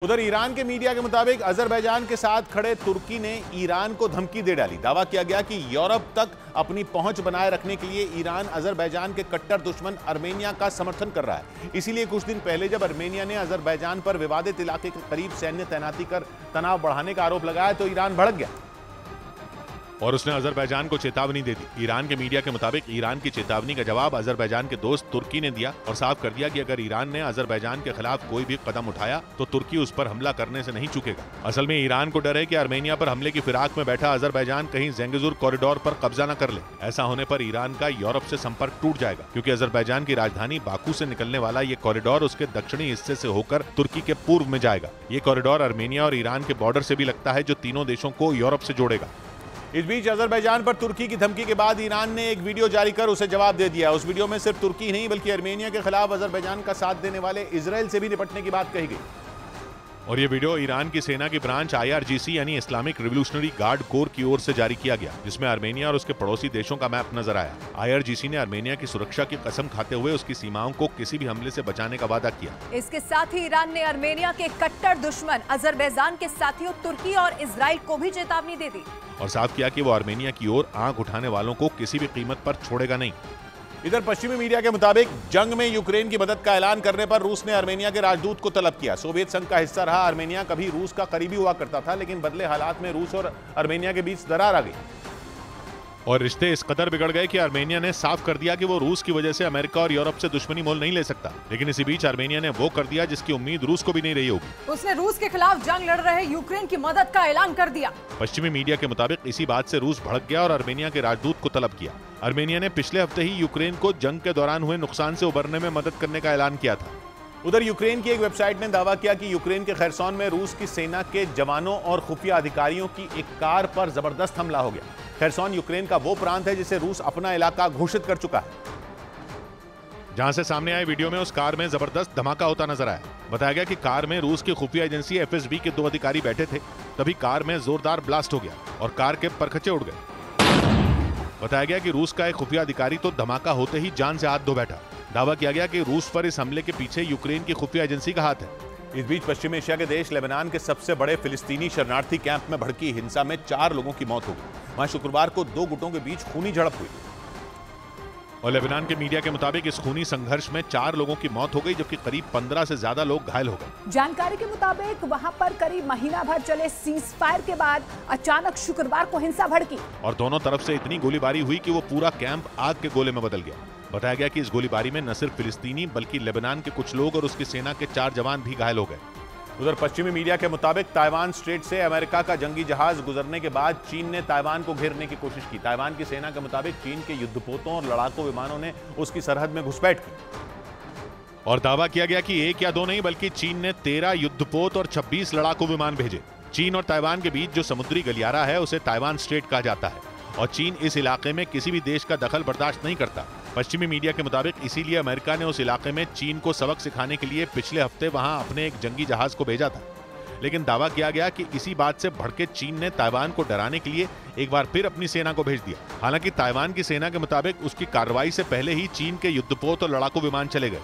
उधर ईरान के मीडिया के मुताबिक अजरबैजान के साथ खड़े तुर्की ने ईरान को धमकी दे डाली। दावा किया गया कि यूरोप तक अपनी पहुंच बनाए रखने के लिए ईरान अजरबैजान के कट्टर दुश्मन आर्मेनिया का समर्थन कर रहा है। इसीलिए कुछ दिन पहले जब आर्मेनिया ने अजरबैजान पर विवादित इलाके के करीब सैन्य तैनाती कर तनाव बढ़ाने का आरोप लगाया तो ईरान भड़क गया और उसने अजरबैजान को चेतावनी दे दी। ईरान के मीडिया के मुताबिक ईरान की चेतावनी का जवाब अजरबैजान के दोस्त तुर्की ने दिया और साफ कर दिया कि अगर ईरान ने अजरबैजान के खिलाफ कोई भी कदम उठाया तो तुर्की उस पर हमला करने से नहीं चूकेगा। असल में ईरान को डर है कि आर्मेनिया पर हमले की फिराक में बैठा अजरबैजान कहीं ज़ेंगिज़ुर कॉरिडोर पर कब्जा न कर ले। ऐसा होने पर ईरान का यूरोप से संपर्क टूट जाएगा, क्योंकि अजरबैजान की राजधानी बाकू से निकलने वाला ये कॉरिडोर उसके दक्षिणी हिस्से से होकर तुर्की के पूर्व में जाएगा। ये कॉरिडोर आर्मेनिया और ईरान के बॉर्डर से भी लगता है, जो तीनों देशों को यूरोप से जोड़ेगा। इस बीच अजरबैजान पर तुर्की की धमकी के बाद ईरान ने एक वीडियो जारी कर उसे जवाब दे दिया। उस वीडियो में सिर्फ तुर्की ही नहीं बल्कि आर्मेनिया के खिलाफ अजरबैजान का साथ देने वाले इजराइल से भी निपटने की बात कही गई। और ये वीडियो ईरान की सेना की ब्रांच IRGC यानी इस्लामिक रिवोल्यूशनरी गार्ड कोर की ओर से जारी किया गया, जिसमें आर्मेनिया और उसके पड़ोसी देशों का मैप नजर आया। IRGC ने आर्मेनिया की सुरक्षा की कसम खाते हुए उसकी सीमाओं को किसी भी हमले से बचाने का वादा किया। इसके साथ ही ईरान ने आर्मेनिया के कट्टर दुश्मन अजरबैजान के साथियों तुर्की और इजराइल को भी चेतावनी दे दी और साफ किया कि वो आर्मेनिया की ओर आंख उठाने वालों को किसी भी कीमत पर छोड़ेगा नहीं। इधर पश्चिमी मीडिया के मुताबिक जंग में यूक्रेन की मदद का ऐलान करने पर रूस ने आर्मेनिया के राजदूत को तलब किया। सोवियत संघ का हिस्सा रहा आर्मेनिया कभी रूस का करीबी हुआ करता था, लेकिन बदले हालात में रूस और आर्मेनिया के बीच दरार आ गई और रिश्ते इस कदर बिगड़ गए कि आर्मेनिया ने साफ कर दिया कि वो रूस की वजह से अमेरिका और यूरोप से दुश्मनी मोल नहीं ले सकता। लेकिन इसी बीच आर्मेनिया ने वो कर दिया जिसकी उम्मीद रूस को भी नहीं रही होगी। उसने रूस के खिलाफ जंग लड़ रहे यूक्रेन की मदद का ऐलान कर दिया। पश्चिमी मीडिया के मुताबिक इसी बात से रूस भड़क गया और आर्मेनिया के राजदूत को तलब किया। आर्मेनिया ने पिछले हफ्ते ही यूक्रेन को जंग के दौरान हुए नुकसान से उबरने में मदद करने का ऐलान किया था। उधर यूक्रेन की एक वेबसाइट ने दावा किया कि यूक्रेन के खैरसॉन में रूस की सेना के जवानों और खुफिया अधिकारियों की एक कार पर जबरदस्त हमला हो गया। खैरसॉन यूक्रेन का वो प्रांत है जिसे रूस अपना इलाका घोषित कर चुका है। जहां से सामने आए वीडियो में उस कार में जबरदस्त धमाका होता नजर आया। बताया गया कि कार में रूस की खुफिया एजेंसी FSB के 2 अधिकारी बैठे थे। तभी कार में जोरदार ब्लास्ट हो गया और कार के परखचे उड़ गए। बताया गया कि रूस का एक खुफिया अधिकारी तो धमाका होते ही जान से हाथ धो बैठा। दावा किया गया कि रूस पर इस हमले के पीछे यूक्रेन की खुफिया एजेंसी का हाथ है। इस बीच पश्चिम एशिया के देश लेबनान के सबसे बड़े फिलिस्तीनी शरणार्थी कैंप में भड़की हिंसा में 4 लोगों की मौत हो गई। वहां शुक्रवार को 2 गुटों के बीच खूनी झड़प हुई और लेबनान के मीडिया के मुताबिक इस खूनी संघर्ष में 4 लोगों की मौत हो गई, जबकि करीब 15 से ज्यादा लोग घायल हो गए। जानकारी के मुताबिक वहां पर करीब महीना भर चले सीज फायर के बाद अचानक शुक्रवार को हिंसा भड़की और दोनों तरफ से इतनी गोलीबारी हुई कि वो पूरा कैंप आग के गोले में बदल गया। बताया गया कि इस गोलीबारी में न सिर्फ फिलिस्तीनी बल्कि लेबनान के कुछ लोग और उसकी सेना के 4 जवान भी घायल हो गए। उधर पश्चिमी मीडिया के मुताबिक ताइवान स्ट्रेट से अमेरिका का जंगी जहाज गुजरने के बाद चीन ने ताइवान को घेरने की कोशिश की। ताइवान की सेना के मुताबिक चीन के युद्धपोतों और लड़ाकू विमानों ने उसकी सरहद में घुसपैठ की और दावा किया गया कि 1 या 2 नहीं बल्कि चीन ने 13 युद्धपोत और 26 लड़ाकू विमान भेजे। चीन और ताइवान के बीच जो समुद्री गलियारा है उसे ताइवान स्ट्रेट कहा जाता है और चीन इस इलाके में किसी भी देश का दखल बर्दाश्त नहीं करता। पश्चिमी मीडिया के मुताबिक इसीलिए अमेरिका ने उस इलाके में चीन को सबक सिखाने के लिए पिछले हफ्ते वहां अपने एक जंगी जहाज को भेजा था। लेकिन दावा किया गया कि इसी बात से भड़के चीन ने ताइवान को डराने के लिए एक बार फिर अपनी सेना को भेज दिया। हालांकि ताइवान की सेना के मुताबिक उसकी कार्रवाई से पहले ही चीन के युद्धपोत और लड़ाकू विमान चले गए।